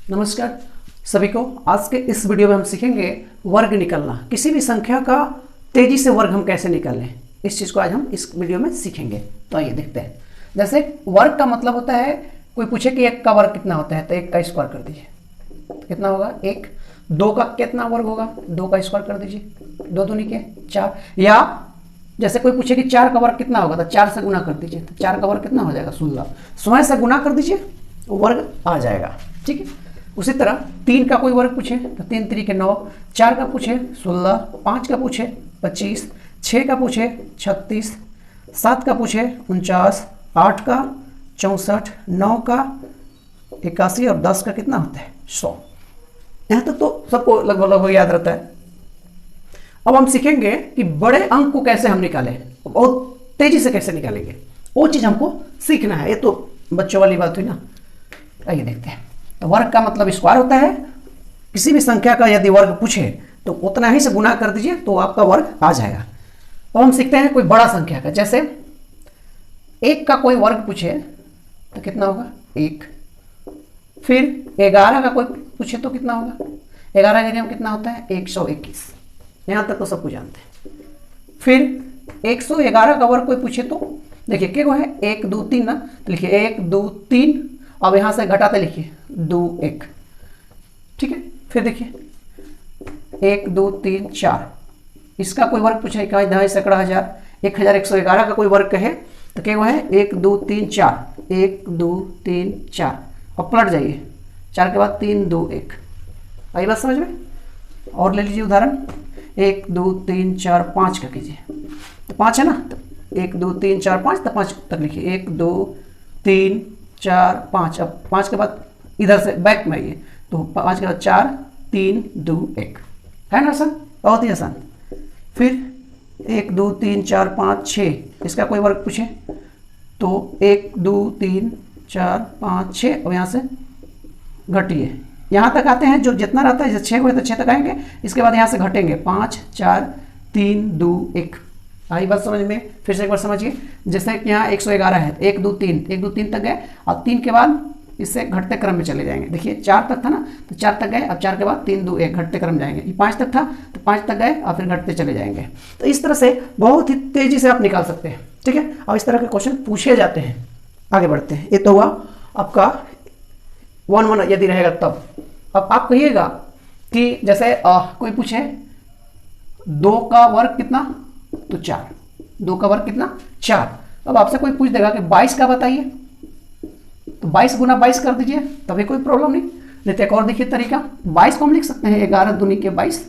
नमस्कार सभी को। आज के इस वीडियो में हम सीखेंगे वर्ग निकालना। किसी भी संख्या का तेजी से वर्ग हम कैसे निकालें, इस चीज़ को आज हम इस वीडियो में सीखेंगे। तो आइए देखते हैं। जैसे वर्ग का मतलब होता है, कोई पूछे कि एक का वर्ग कितना होता है तो एक का स्क्वायर कर दीजिए, कितना होगा एक। दो का कितना वर्ग होगा, दो का स्क्वायर कर दीजिए, दो दूनी के चार। या जैसे कोई पूछे कि चार का वर्ग कितना होगा तो चार से गुना कर दीजिए, तो चार का वर्ग कितना हो जाएगा 16। 16 से गुना कर दीजिए, वर्ग आ जाएगा। ठीक है। उसी तरह तीन का कोई वर्ग पूछे तो तीन तिरी के 9, चार का पूछे 16, पाँच का पूछे 25, छः का पूछे 36, सात का पूछे 49, आठ का 64, 9 का 81 और 10 का कितना होता है 100। यहाँ तक तो सबको लगभग लगभग याद रहता है। अब हम सीखेंगे कि बड़े अंक को कैसे हम निकालें, बहुत तेजी से कैसे निकालेंगे, वो चीज़ हमको सीखना है। ये तो बच्चों वाली बात हुई ना। आइए देखते हैं। तो वर्ग का मतलब स्क्वायर होता है। किसी भी संख्या का यदि वर्ग पूछे तो उतना ही से गुना कर दीजिए तो आपका वर्ग आ जाएगा। अब हम सीखते हैं कोई बड़ा संख्या का। जैसे एक का कोई वर्ग पूछे तो कितना होगा एक। फिर 11 का कोई पूछे तो कितना होगा, 11 का नियम कितना होता है 121। यहाँ तक तो सब कुछ जानते हैं। फिर 111 का वर्ग कोई पूछे तो देखिए क्या है 1 2 3 ना, तो लिखिए 1 2 3। अब यहाँ से घटाते लिखिए 2 1। ठीक है। फिर देखिए 1 2 3 4। इसका कोई वर्ग पूछे इकाई दहाई सैकड़ा हजार, 1111 का कोई वर्ग कहे तो क्या है 1 2 3 4, 1 2 3 4। अब पलट जाइए, 4 के बाद 3 2 1। आई बात समझ में। और ले लीजिए उदाहरण 1 2 3 4 5 का कीजिए, तो 5 है ना, तो 1 2 3 4 5, तो 5 तक लिखिए 1 2 3 4 5। अब 5 के बाद इधर से बैक में आइए, तो 5 के बाद 4 3 2 1। है ना आसान, बहुत ही आसान। फिर 1 2 3 4 5 6, इसका कोई वर्ग पूछे तो 1 2 3 4 5 6। अब यहाँ से घटिए, यहाँ तक आते हैं, जो जितना रहता है जैसे 6 हुए तो 6 तक आएंगे। इसके बाद यहाँ से घटेंगे 5 4 3 2 1। आई बात समझ में। फिर से एक बार समझिए। जैसे कि यहाँ 111 है, 1 2 3, 1 2 3 तक गए और 3 के बाद इससे घटते क्रम में चले जाएंगे। देखिए 4 तक था ना, तो 4 तक गए, अब 4 के बाद 3 2 1 घटते क्रम जाएंगे। ये 5 तक था तो 5 तक गए और फिर घटते चले जाएंगे। तो इस तरह से बहुत ही तेजी से आप निकाल सकते हैं। ठीक है। और इस तरह के क्वेश्चन पूछे जाते हैं। आगे बढ़ते हैं। ये तो हुआ आपका 1 1 यदि रहेगा तब। अब आप कहिएगा कि जैसे कोई पूछे 2 का वर्ग कितना, तो 4। 2 का वर्ग कितना 4। अब आपसे कोई पूछ देगा कि 22 का बताइए, तो 22 गुना 22 कर दीजिए, तभी कोई प्रॉब्लम नहीं। एक और देखिए तरीका, 22 को हम लिख सकते हैं 11 दूनी के 22।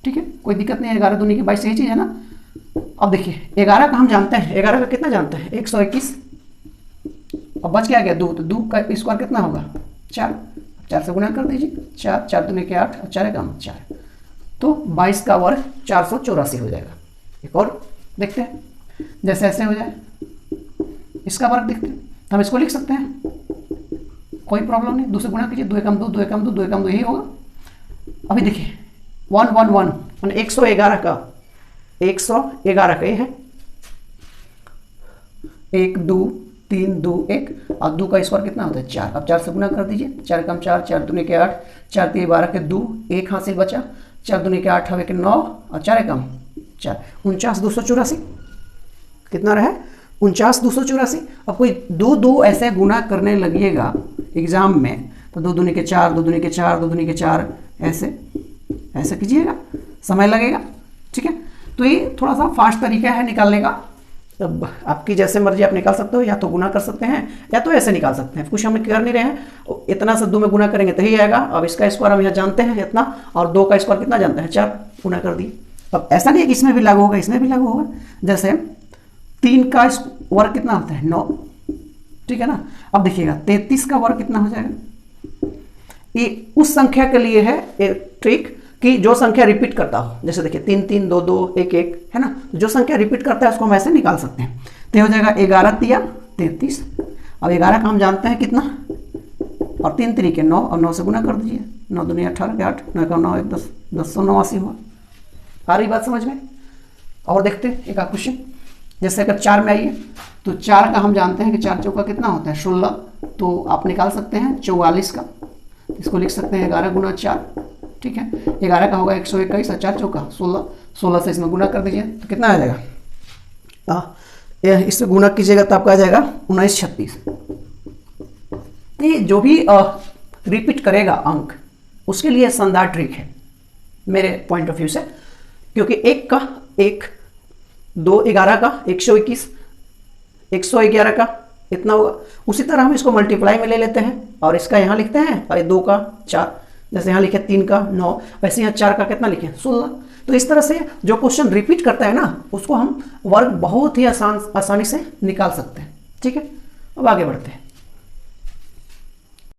ठीक है, कोई दिक्कत नहीं है, 11 दूनी के 22 यही चीज़ है ना। अब देखिए 11 का हम जानते हैं, 11 का कितना जानते हैं 121। अब बच क्या गया 2, तो 2 का स्क्वायर कितना होगा 4। 4 से गुना कर दीजिए, 4 4 दूनी के 8 और 4 का 4, तो 22 का वर्ग 484 हो जाएगा। एक और देखते हैं, जैसे ऐसे हो जाए इसका वर्ग देखते हैं, तो हम इसको लिख सकते हैं, कोई प्रॉब्लम नहीं। 2 से गुणा कीजिए, 2 एकम 2, 2 एकम 2, 2 एकम 2, यही होगा। अभी देखिए 1 1 1 मैंने 111 का, 111 का ये है 1 2 3 2 1 और 2 का स्क्वायर कितना होता है 4। अब 4 से गुना कर दीजिए, 4 कम 4, 4 दूनी के 8, 4 3 12 के 2, 1 हासिल बचा, 4 दूनी के 8 हवे के 9 और 4 कम 4, 49 284 कितना रहा 49 284। अब कोई 2 2 ऐसे गुना करने लगिएगा एग्जाम में तो 2 दूनी के 4, 2 दूनी के 4, 2 दूनी के 4, ऐसे ऐसे कीजिएगा, समय लगेगा। ठीक है। तो ये थोड़ा सा फास्ट तरीका है निकालने का। अब आपकी जैसे मर्जी आप निकाल सकते हो, या तो गुना कर सकते हैं या तो ऐसे निकाल सकते हैं। कुछ हम कर नहीं रहे हैं, इतना से 2 में गुना करेंगे तो ही आएगा। अब इसका स्क्वायर हम यहाँ जानते हैं इतना, और 2 का स्क्वायर कितना जानते हैं 4, गुना कर दिए। अब ऐसा नहीं है कि इसमें भी लागू होगा, इसमें भी लागू होगा। जैसे 3 का वर्ग कितना होता है 9। ठीक है ना। अब देखिएगा 33 का वर्ग कितना हो जाएगा। ये उस संख्या के लिए है एक ट्रिक कि जो संख्या रिपीट करता हो, जैसे देखिए 3 3 2 2 1 1 है ना, जो संख्या रिपीट करता है उसको हम ऐसे निकाल सकते हैं। तो हो जाएगा 11 तिया 33। अब 11 का हम जानते हैं कितना, और 3 तरीके 9, और 9 से गुना कर दीजिए, 9 दूनी 18 के 8, 9 का 9 1 10, 1089 हुआ। आ रही बात समझ में। और देखते हैं एक क्वेश्चन, जैसे अगर 4 में आइए तो 4 का हम जानते हैं कि 4 चौका कितना होता है 16, तो आप निकाल सकते हैं 44 का। इसको लिख सकते हैं 11 गुना 4, ठीक है। 11 का होगा 121 और 4 चौका 16, 16 से इसमें गुना कर दीजिए तो कितना आ जाएगा, इससे गुना कीजिएगा तो आपका आ जाएगा 1936। ये जो भी रिपीट करेगा अंक उसके लिए शानदार ट्रिक है मेरे पॉइंट ऑफ व्यू से, क्योंकि 1 का 1, 2 11 का 121, 111 का इतना होगा। उसी तरह हम इसको मल्टीप्लाई में ले लेते हैं और इसका यहाँ लिखते हैं, और 2 का 4, जैसे यहाँ लिखे 3 का 9, वैसे यहाँ 4 का कितना लिखे 16। तो इस तरह से जो क्वेश्चन रिपीट करता है ना उसको हम वर्ग बहुत ही आसानी से निकाल सकते हैं, ठीक है। अब आगे बढ़ते हैं।